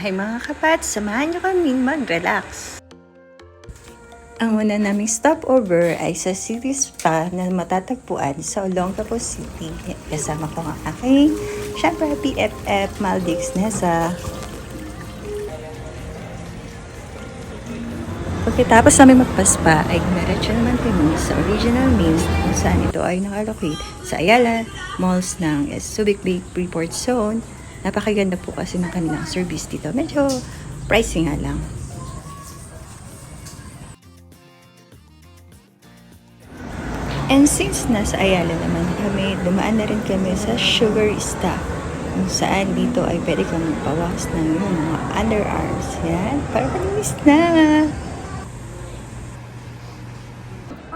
Hi mga kapat, samahan niyo kaming mag-relax. Ang una naming stopover ay sa City Spa na matatagpuan sa Olongapo City. Kasama ko ang aking, syempre, PFF Maldives Nessa. Pagkatapos namin magpaspa ay diretso naman kami sa original meals kung saan ito ay nakalocate sa Ayala Malls ng Subic Bay Freeport Zone. Napakaganda po kasi ng kanilang service dito. Medyo pricey nga lang. And since nasa Ayala naman kami, dumaan na rin kami sa Sugar Stop. Kung saan dito ay pwede kang magpawas ng mga underarms. Yan, para malinis na.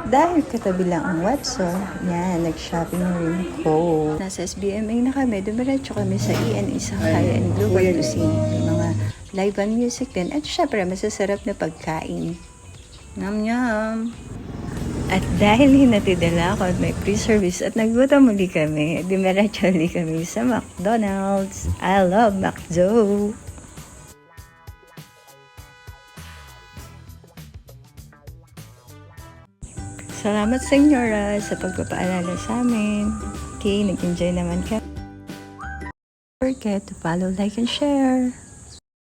Dahil katabi lang ang Watson, yan, nag-shopping na rin ako. Nasa SBMA na kami, dumiretso kami sa E&E Sangkaya and Global Cuisine. May mga live band music din. At syempre, masasarap na pagkain. Yum! At dahil hinatidala ako at may pre-service at nagutom muli kami, dumiretso muli kami sa McDonald's. I love McDo! Salamat sa inyo, sa pagpapaalala sa amin. Okay, nag-enjoy naman ka. Don't forget to follow, like, and share.